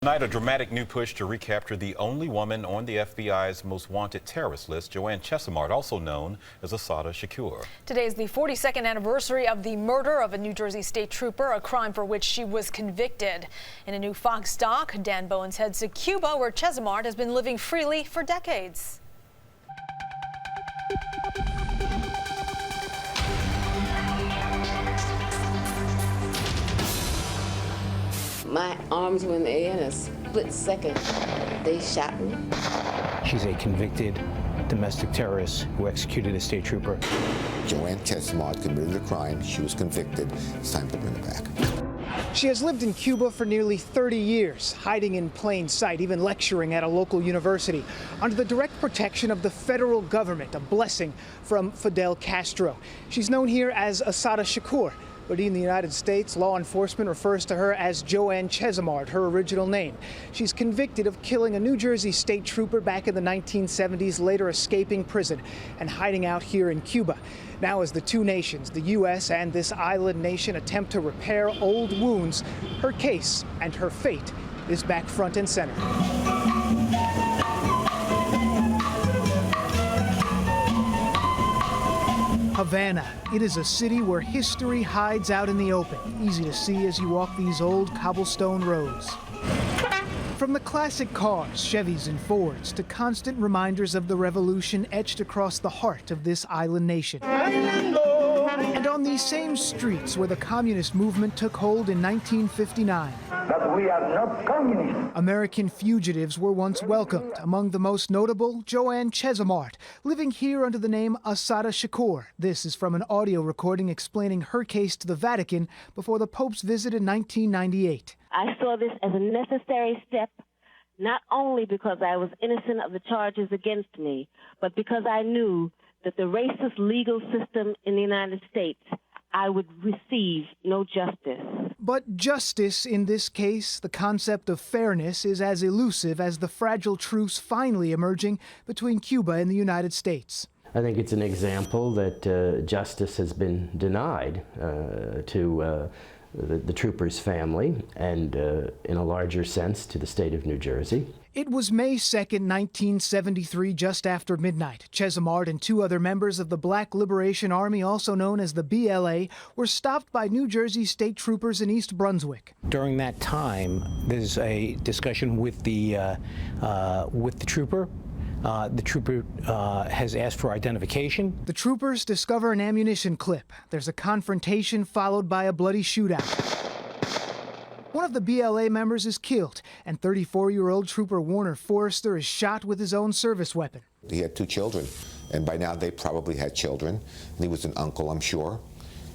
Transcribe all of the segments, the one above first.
Tonight, a dramatic new push to recapture the only woman on the FBI's most wanted terrorist list, Joanne Chesimard, also known as Assata Shakur. Today is the 42nd anniversary of the murder of a New Jersey state trooper, a crime for which she was convicted. In a new Fox doc, Dan Bowens heads to Cuba, where Chesimard has been living freely for decades. My arms were in the air in a split second. They shot me. She's a convicted domestic terrorist who executed a state trooper. Joanne Chesimard committed a crime. She was convicted. It's time to bring her back. She has lived in Cuba for nearly 30 years, hiding in plain sight, even lecturing at a local university, under the direct protection of the federal government, a blessing from Fidel Castro. She's known here as Assata Shakur, but in the United States, law enforcement refers to her as Joanne Chesimard, her original name. She's convicted of killing a New Jersey state trooper back in the 1970s, later escaping prison and hiding out here in Cuba. Now, as the two nations, the U.S. and this island nation, attempt to repair old wounds, her case and her fate is back front and center. Havana. It is a city where history hides out in the open, easy to see as you walk these old cobblestone roads. From the classic cars, Chevys and Fords, to constant reminders of the revolution etched across the heart of this island nation. And on these same streets where the communist movement took hold in 1959. But we are not communists. American fugitives were once welcomed, among the most notable, Joanne Chesimard, living here under the name Assata Shakur. This is from an audio recording explaining her case to the Vatican before the Pope's visit in 1998. I saw this as a necessary step, not only because I was innocent of the charges against me, but because I knew that the racist legal system in the United States, I would receive no justice. But justice in this case, the concept of fairness, is as elusive as the fragile truce finally emerging between Cuba and the United States. I think it's an example that justice has been denied to the trooper's family and, in a larger sense, to the state of New Jersey. It was May 2nd, 1973, just after midnight. Chesimard and two other members of the Black Liberation Army, also known as the BLA, were stopped by New Jersey state troopers in East Brunswick. During that time, there's a discussion with the trooper. The trooper has asked for identification. The troopers discover an ammunition clip. There's a confrontation followed by a bloody shootout. One of the BLA members is killed, and 34-year-old Trooper Warner Forrester is shot with his own service weapon. He had two children, and by now they probably had children. And he was an uncle, I'm sure,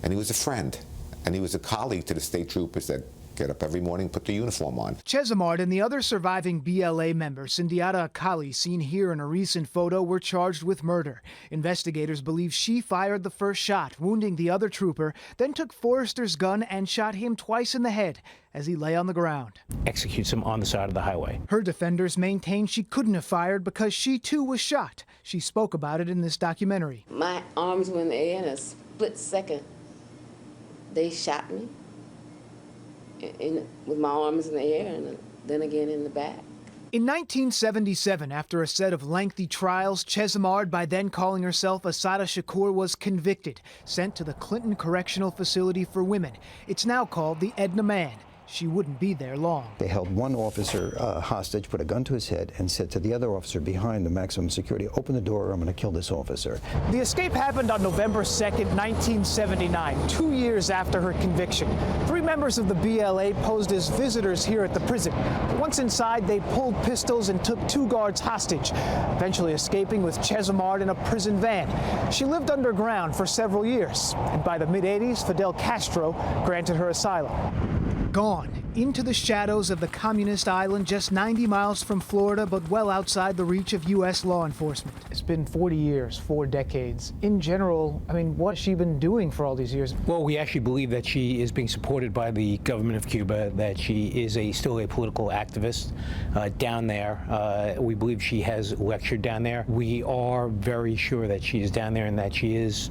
and he was a friend, and he was a colleague to the state troopers that get up every morning, put the uniform on. Chesimard and the other surviving BLA member, Sundiata Akali, seen here in a recent photo, were charged with murder. Investigators believe she fired the first shot, wounding the other trooper, then took Forrester's gun and shot him twice in the head as he lay on the ground. Executes him on the side of the highway. Her defenders maintain she couldn't have fired because she too was shot. She spoke about it in this documentary. My arms were in the air in a split second. They shot me with my arms in the air and then again in the back. In 1977, after a set of lengthy trials, Chesimard, by then calling herself Assata Shakur, was convicted, sent to the Clinton Correctional Facility for Women. It's now called the Edna Mann. She wouldn't be there long. They held one officer hostage, put a gun to his head, and said to the other officer behind the maximum security, "Open the door or I'm going to kill this officer." The escape happened on November 2nd, 1979, 2 years after her conviction. Three members of the BLA posed as visitors here at the prison. Once inside, they pulled pistols and took two guards hostage, eventually escaping with Chesimard in a prison van. She lived underground for several years, and by the mid-'80s, Fidel Castro granted her asylum. Gone into the shadows of the communist island just 90 miles from Florida, but well outside the reach of U.S. law enforcement. It's been 40 years, 4 decades. In general, I mean, what has she been doing for all these years? Well, we actually believe that she is being supported by the government of Cuba, that she is still a political activist down there. We believe she has lectured down there. We are very sure that she is down there and that she is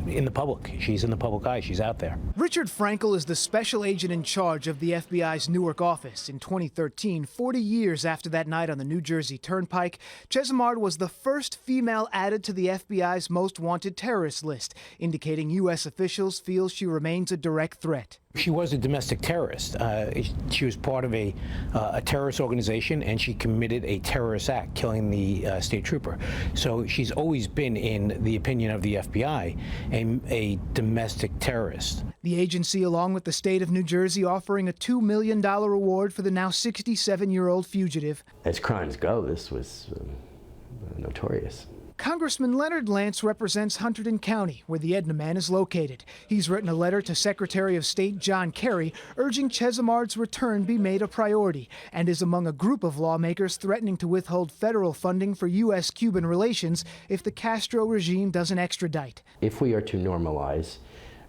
in the public. She's in the public eye. She's out there. Richard Frankel is the special agent in charge of the FBI's Newark office. In 2013, 40 years after that night on the New Jersey Turnpike, Chesimard was the first female added to the FBI's most wanted terrorist list, indicating U.S. officials feel she remains a direct threat. She was a domestic terrorist. She was part of a terrorist organization, and she committed a terrorist act, killing the state trooper. So she's always been, in the opinion of the FBI, a domestic terrorist. The agency, along with the state of New Jersey, offering a $2 million reward for the now 67-year-old fugitive. As crimes go, this was notorious. Congressman Leonard Lance represents Hunterdon County, where the Edna man is located. He's written a letter to Secretary of State John Kerry urging Chesimard's return be made a priority, and is among a group of lawmakers threatening to withhold federal funding for U.S.-Cuban relations if the Castro regime doesn't extradite. If we are to normalize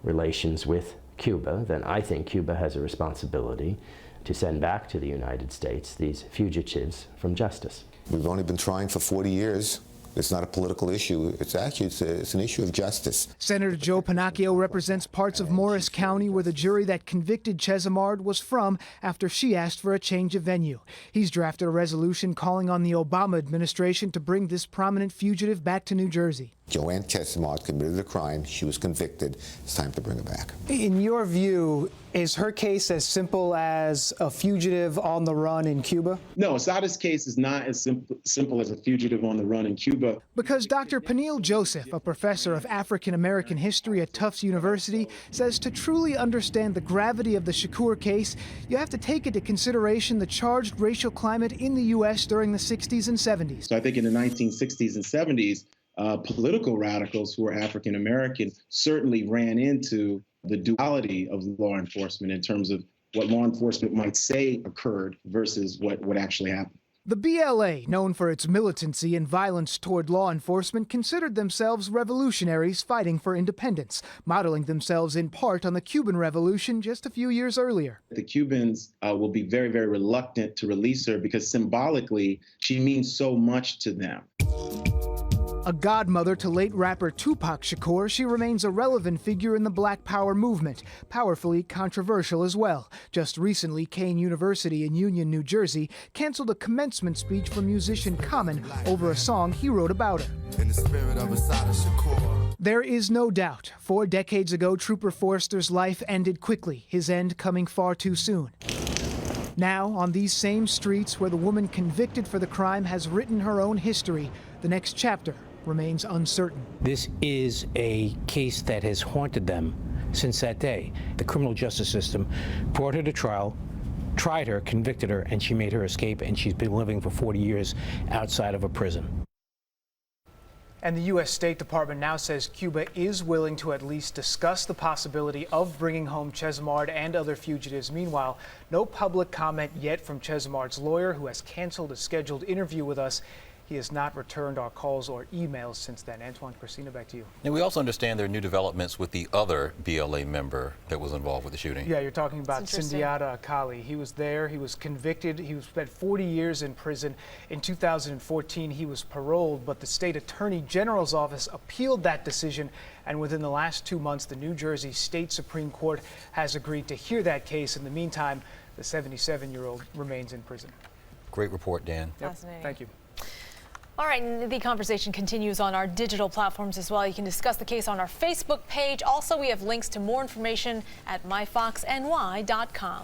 relations with Cuba, then I think Cuba has a responsibility to send back to the United States these fugitives from justice. We've only been trying for 40 years. It's not a political issue. It's actually it's an issue of justice. Senator Joe Pannacchio represents parts of Morris County, where the jury that convicted Chesimard was from after she asked for a change of venue. He's drafted a resolution calling on the Obama administration to bring this prominent fugitive back to New Jersey. Joanne Chesimard committed a crime. She was convicted. It's time to bring her back. In your view, is her case as simple as a fugitive on the run in Cuba? No, Assata's case is not as simple as a fugitive on the run in Cuba. Because Dr. Peniel Joseph, a professor of African American history at Tufts University, says to truly understand the gravity of the Shakur case, you have to take into consideration the charged racial climate in the U.S. during the 60s and 70s. So I think in the 1960s and 70s, political radicals who were African American certainly ran into the duality of law enforcement in terms of what law enforcement might say occurred versus what actually happened. The BLA, known for its militancy and violence toward law enforcement, considered themselves revolutionaries fighting for independence, modeling themselves in part on the Cuban Revolution just a few years earlier. The Cubans will be very, very reluctant to release her because symbolically she means so much to them. A godmother to late rapper Tupac Shakur, she remains a relevant figure in the Black Power movement, powerfully controversial as well. Just recently, Kane University in Union, New Jersey, canceled a commencement speech from musician Common over a song he wrote about her. In the spirit of Assata Shakur. There is no doubt, 4 decades ago, Trooper Forrester's life ended quickly, his end coming far too soon. Now, on these same streets where the woman convicted for the crime has written her own history, the next chapter remains uncertain. This is a case that has haunted them since that day. The criminal justice system brought her to trial, tried her, convicted her, and she made her escape, and she's been living for 40 years outside of a prison. And the U.S. State Department now says Cuba is willing to at least discuss the possibility of bringing home Chesimard and other fugitives. Meanwhile, no public comment yet from Chesimard's lawyer, who has canceled a scheduled interview with us. He has not returned our calls or emails since then. Antoine, Christina, back to you. And we also understand there are new developments with the other BLA member that was involved with the shooting. Yeah, you're talking about Sundiata Akali. He was there. He was convicted. He spent 40 years in prison. In 2014, he was paroled, but the state attorney general's office appealed that decision. And within the last 2 months, the New Jersey State Supreme Court has agreed to hear that case. In the meantime, the 77-year-old remains in prison. Great report, Dan. Fascinating. Thank you. All right, and the conversation continues on our digital platforms as well. You can discuss the case on our Facebook page. Also, we have links to more information at myfoxny.com.